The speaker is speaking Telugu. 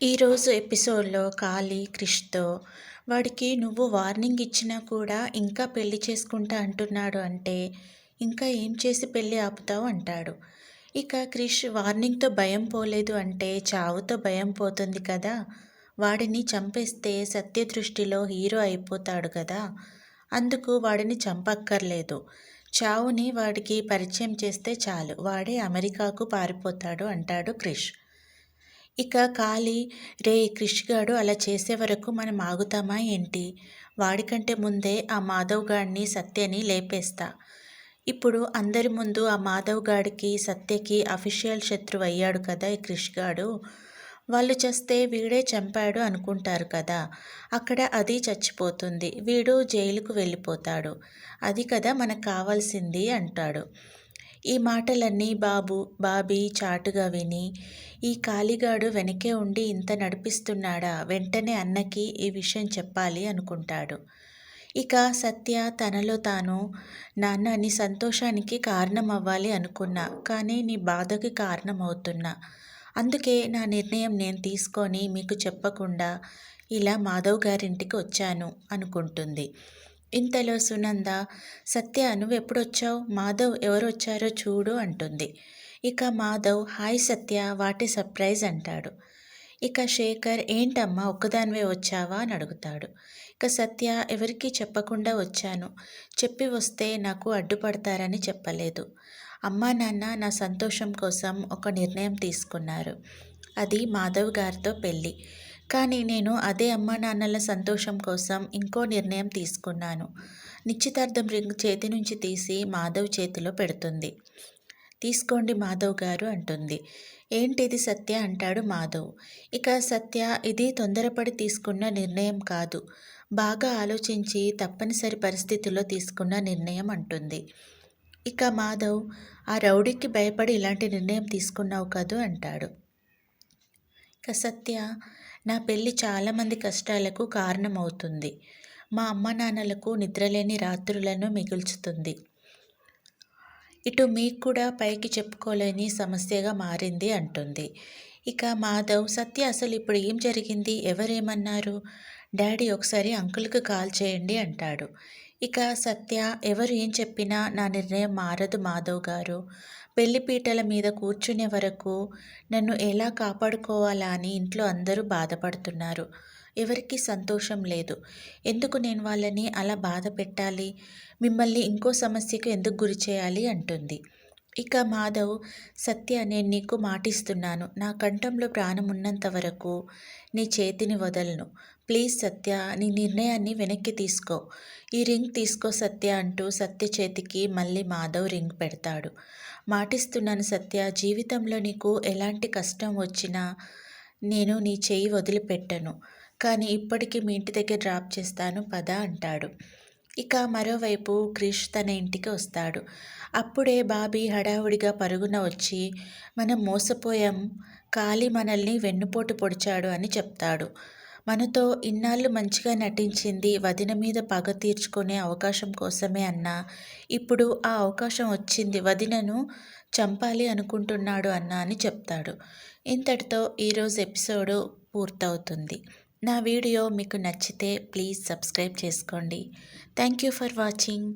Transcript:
ఈరోజు ఎపిసోడ్లో కాళీ క్రిష్తో వాడికి నువ్వు వార్నింగ్ ఇచ్చినా కూడా ఇంకా పెళ్లి చేసుకుంటా అంటున్నాడు అంటే ఇంకా ఏం చేసి పెళ్ళి ఆపుతావు అంటాడు. ఇక క్రిష్ వార్నింగ్తో భయం పోలేదు అంటే చావుతో భయం పోతుంది కదా, వాడిని చంపేస్తే సత్య దృష్టిలో హీరో అయిపోతాడు కదా, అందుకు వాడిని చంపక్కర్లేదు, చావుని వాడికి పరిచయం చేస్తే చాలు, వాడే అమెరికాకు పారిపోతాడు అంటాడు క్రిష్. ఇక కాళీ, రే క్రిష్ గాడు అలా చేసే వరకు మనం ఆగుతామా ఏంటి, వాడికంటే ముందే ఆ మాధవ్ గాడిని సత్యని లేపేస్తా, ఇప్పుడు అందరి ముందు ఆ మాధవ్ గాడికి సత్యకి అఫీషియల్ శత్రువు అయ్యాడు కదా ఈ క్రిష్ గాడు, వాళ్ళు చస్తే వీడే చంపాడు అనుకుంటారు కదా, అక్కడ అది చచ్చిపోతుంది, వీడు జైలుకు వెళ్ళిపోతాడు, అది కదా మనకు కావాల్సింది అంటాడు. ఈ మాటలన్నీ బాబీ చాటుగా విని, ఈ కాళీగాడు వెనకే ఉండి ఇంత నడిపిస్తున్నాడా, వెంటనే అన్నకి ఈ విషయం చెప్పాలి అనుకుంటాడు. ఇక సత్య తనలో తాను, నాన్న నీ సంతోషానికి కారణం అవ్వాలి అనుకున్నా, కానీ నీ బాధకి కారణం అవుతున్నా, అందుకే నా నిర్ణయం నేను తీసుకొని మీకు చెప్పకుండా ఇలా మాధవ్ గారింటికి వచ్చాను అనుకుంటుంది. ఇంతలో సునంద, సత్య నువ్వెప్పుడొచ్చావు, మాధవ్ ఎవరొచ్చారో చూడు అంటుంది. ఇక మాధవ్, హాయ్ సత్య, వాటి సర్ప్రైజ్ అంటాడు. ఇక శేఖర్, ఏంటమ్మా ఒక్కదానివే వచ్చావా అని అడుగుతాడు. ఇక సత్య, ఎవరికీ చెప్పకుండా వచ్చాను, చెప్పి వస్తే నాకు అడ్డుపడతారని చెప్పలేదు, అమ్మా నాన్న నా సంతోషం కోసం ఒక నిర్ణయం తీసుకున్నారు, అది మాధవ్ గారితో పెళ్ళి, కానీ నేను అదే అమ్మా నాన్నల సంతోషం కోసం ఇంకో నిర్ణయం తీసుకున్నాను. నిశ్చితార్థం రింగ్ చేతి నుంచి తీసి మాధవ్ చేతిలో పెడుతుంది. తీసుకోండి మాధవ్ గారు అంటుంది. ఏంటిది సత్య అంటాడు మాధవ్. ఇక సత్య, ఇది తొందరపడి తీసుకున్న నిర్ణయం కాదు, బాగా ఆలోచించి తప్పనిసరి పరిస్థితుల్లో తీసుకున్న నిర్ణయం అంటుంది. ఇక మాధవ్, ఆ రౌడీకి భయపడి ఇలాంటి నిర్ణయం తీసుకున్నావు కదూ అంటాడు. ఇక సత్య, నా పెళ్ళి చాలామంది కష్టాలకు కారణమవుతుంది, మా అమ్మ నాన్నలకు నిద్రలేని రాత్రులను మిగుల్చుతుంది, ఇటు మీకు కూడా పైకి చెప్పుకోలేని సమస్యగా మారింది అంటుంది. ఇక మాధవ్, సత్య అసలు ఇప్పుడు ఏం జరిగింది, ఎవరేమన్నారు, డాడీ ఒకసారి అంకుల్కి కాల్ చేయండి అంటాడు. ఇక సత్య, ఎవరు ఏం చెప్పినా నా నిర్ణయం మారదు మాధవ్ గారు, పెళ్లిపీటల మీద కూర్చునే వరకు నన్ను ఎలా కాపాడుకోవాలా అని ఇంట్లో అందరూ బాధపడుతున్నారు, ఎవరికి సంతోషం లేదు, ఎందుకు నేను వాళ్ళని అలా బాధ పెట్టాలి, మిమ్మల్ని ఇంకో సమస్యకు ఎందుకు గురి చేయాలి అంటుంది. ఇక మాధవ్, సత్య నేను నీకు మాటిస్తున్నాను, నా కంఠంలో ప్రాణం ఉన్నంత వరకు నీ చేతిని వదలను, ప్లీజ్ సత్య నీ నిర్ణయాన్ని వెనక్కి తీసుకో, ఈ రింగ్ తీసుకో సత్య అంటూ సత్య చేతికి మళ్ళీ మాధవ్ రింగ్ పెడతాడు. మాటిస్తున్నాను సత్య, జీవితంలో నీకు ఎలాంటి కష్టం వచ్చినా నేను నీ చేయి వదిలిపెట్టను, కానీ ఇప్పటికీ మీ ఇంటి దగ్గర డ్రాప్ చేస్తాను పద అంటాడు. ఇక మరోవైపు క్రిష్ తన ఇంటికి వస్తాడు. అప్పుడే బాబీ హడావుడిగా పరుగున వచ్చి, మనం మోసపోయాం, కాళీ మనల్ని వెన్నుపోటు పొడిచాడు అని చెప్తాడు. మనతో ఇన్నాళ్ళు మంచిగా నటించింది వదిన మీద పగ తీర్చుకునే అవకాశం కోసమే అన్నా, ఇప్పుడు ఆ అవకాశం వచ్చింది, వదినను చంపాలి అనుకుంటున్నాడు అన్నా అని చెప్తాడు. ఇంతటితో ఈరోజు ఎపిసోడు పూర్తవుతుంది. నా వీడియో మీకు నచ్చితే ప్లీజ్ సబ్స్క్రైబ్ చేసుకోండి. Thank you for watching.